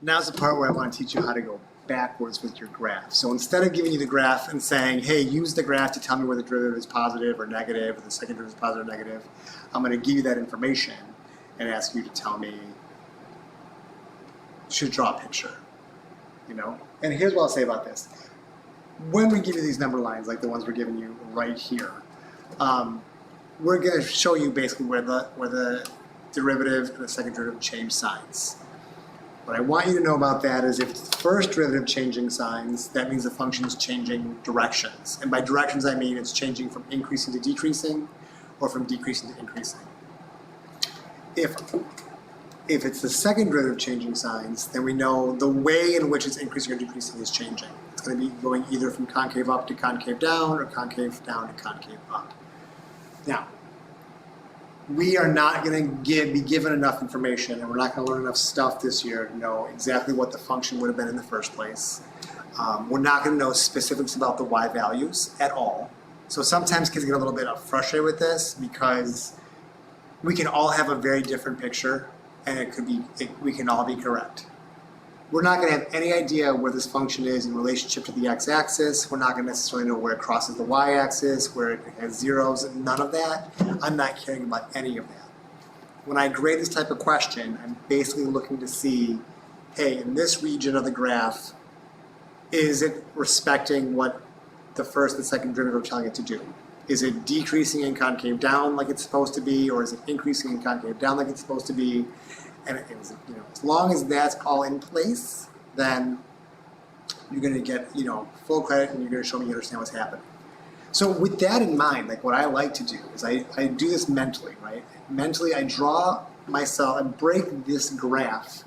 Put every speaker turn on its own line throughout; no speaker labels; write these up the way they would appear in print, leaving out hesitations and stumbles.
Now's the part where I want to teach you how to go backwards with your graph. So instead of giving you the graph and saying, hey, use the graph to tell me whether the derivative is positive or negative, or the second derivative is positive or negative, I'm going to give you that information and ask you to tell me, should draw a picture, you know? And here's what I'll say about this. When we give you these number lines, like the ones we're giving you right here, we're going to show you basically where the derivative and the second derivative change signs. What I want you to know about that is if it's the first derivative changing signs, that means the function is changing directions. And by directions, I mean it's changing from increasing to decreasing or from decreasing to increasing. If it's the second derivative changing signs, then we know the way in which it's increasing or decreasing is changing. It's going to be going either from concave up to concave down or concave down to concave up. Now, we are not going to be given enough information, and we're not going to learn enough stuff this year to know exactly what the function would have been in the first place. We're not going to know specifics about the y values at all. So sometimes kids get a little bit frustrated with this because we can all have a very different picture, and we can all be correct. We're not going to have any idea where this function is in relationship to the x-axis. We're not going to necessarily know where it crosses the y-axis, where it has zeros, none of that. I'm not caring about any of that. When I grade this type of question, I'm basically looking to see, hey, in this region of the graph, is it respecting what the first and second derivative are telling it to do? Is it decreasing in concave down like it's supposed to be, or is it increasing in concave down like it's supposed to be? And as long as that's all in place, then you're going to get full credit, and you're going to show me you understand what's happening. So with that in mind, like what I like to do is I do this mentally, right? Mentally, I draw myself and break this graph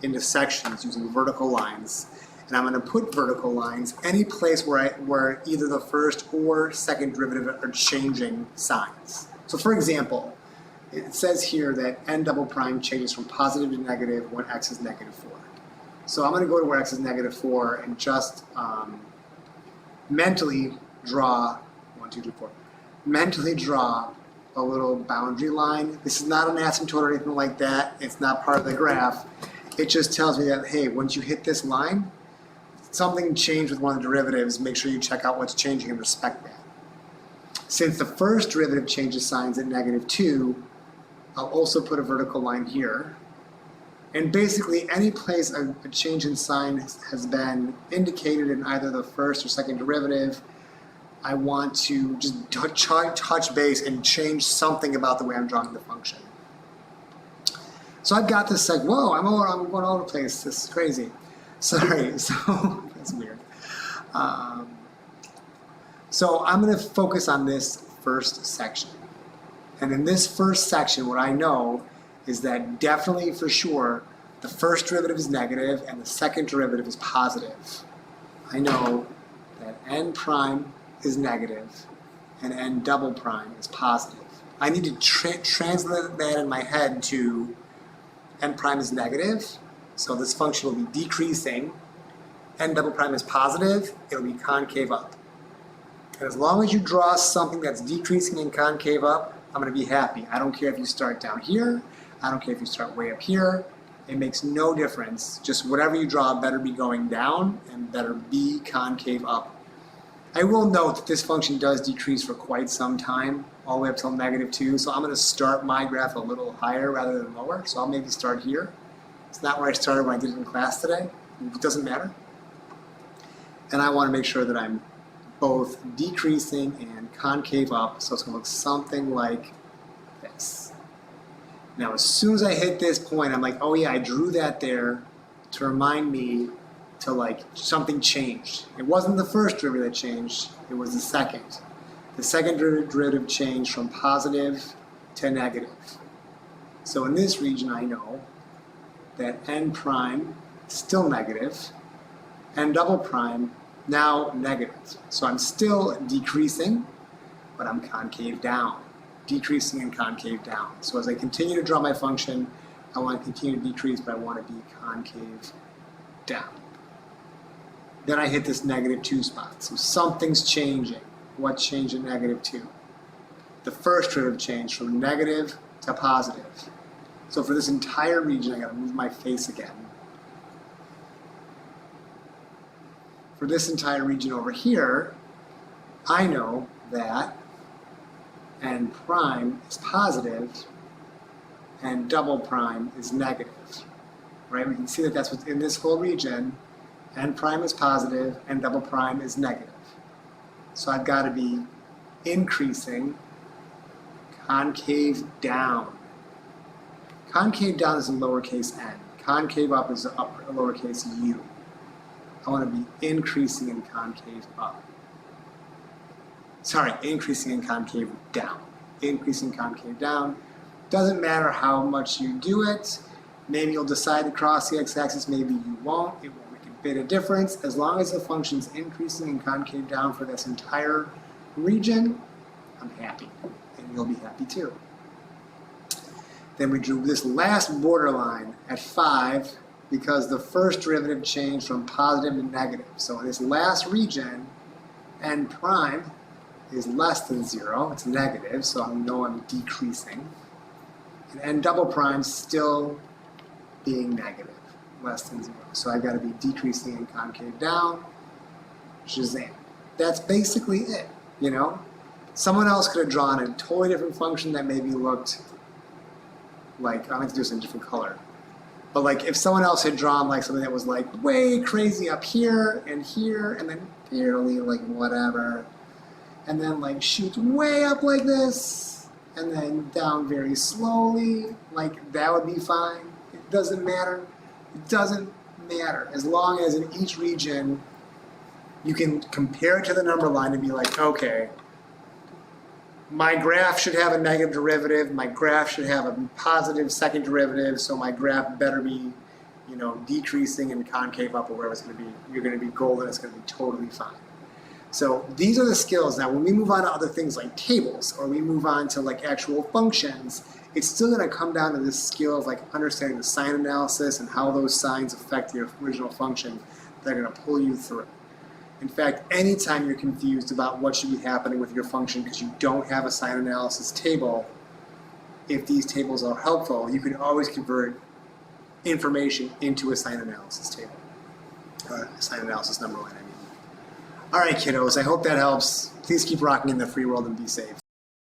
into sections using vertical lines, and I'm going to put vertical lines any place where either the first or second derivative are changing signs. So for example, it says here that n double prime changes from positive to negative when x is -4. So I'm going to go to where x is -4 and just mentally draw, mentally draw a little boundary line. This is not an asymptote or anything like that. It's not part of the graph. It just tells me that, hey, once you hit this line, something changed with one of the derivatives. Make sure you check out what's changing and respect that. Since the first derivative changes signs at -2, I'll also put a vertical line here. And basically, any place a change in sign has been indicated in either the first or second derivative, I want to just touch base and change something about the way I'm drawing the function. So I've got this like, whoa, I'm going all over the place. This is crazy. Sorry, so that's weird. So I'm going to focus on this first section. And in this first section, what I know is that definitely for sure, the first derivative is negative and the second derivative is positive. I know that n prime is negative and n double prime is positive. I need to translate that in my head to n prime is negative, so this function will be decreasing. N double prime is positive, it'll be concave up. And as long as you draw something that's decreasing and concave up, I'm going to be happy. I don't care if you start down here. I don't care if you start way up here. It makes no difference. Just whatever you draw better be going down and better be concave up. I will note that this function does decrease for quite some time, all the way up till -2. So I'm going to start my graph a little higher rather than lower. So I'll maybe start here. It's not where I started when I did it in class today. It doesn't matter. And I want to make sure that I'm both decreasing and concave up, so it's going to look something like this. Now, as soon as I hit this point, I'm like, oh yeah, I drew that there to remind me to like something changed. It wasn't the first derivative that changed, it was the second. The second derivative changed from positive to negative. So in this region, I know that n prime is still negative, n double prime now negative. So I'm still decreasing, but I'm concave down. Decreasing and concave down. So as I continue to draw my function, I want to continue to decrease, but I want to be concave down. Then I hit this -2 spot. So something's changing. What changed at -2? The first derivative changed from negative to positive. So for this entire region, I got to move my face again. for this entire region over here, I know that n prime is positive and double prime is negative, right? We can see that that's within this whole region. N prime is positive and double prime is negative. So I've got to be increasing concave down. Concave down is in lowercase n. Concave up is lowercase u. I want to be increasing in concave up. Sorry, increasing in concave down. Increasing concave down. Doesn't matter how much you do it. Maybe you'll decide to cross the x-axis, maybe you won't. It won't make a bit of difference. As long as the function's increasing in concave down for this entire region, I'm happy. And you'll be happy too. Then we drew this last borderline at 5 because the first derivative changed from positive to negative. So in this last region, n prime is less than 0. It's negative, so I know I'm decreasing. And n double prime still being negative, less than 0. So I've got to be decreasing in concave down. Shazam. That's basically it, you know? Someone else could have drawn a totally different function that maybe looked like, I have to do this in a different color. But like if someone else had drawn like something that was like way crazy up here, and then barely like whatever, and then like shoots way up like this, and then down very slowly, like that would be fine. It doesn't matter. It doesn't matter. As long as in each region you can compare it to the number line and be like, okay, my graph should have a negative derivative, my graph should have a positive second derivative, so my graph better be, you know, decreasing and concave up or wherever it's going to be. You're going to be golden, it's going to be totally fine. So these are the skills. Now when we move on to other things like tables, or we move on to like actual functions, it's still going to come down to this skill of like understanding the sign analysis and how those signs affect your original function. They're going to pull you through. In fact, anytime you're confused about what should be happening with your function because you don't have a sign analysis table, if these tables are helpful, you can always convert information into a sign analysis table. A sign analysis number line, I mean. All right, kiddos, I hope that helps. Please keep rocking in the free world and be safe.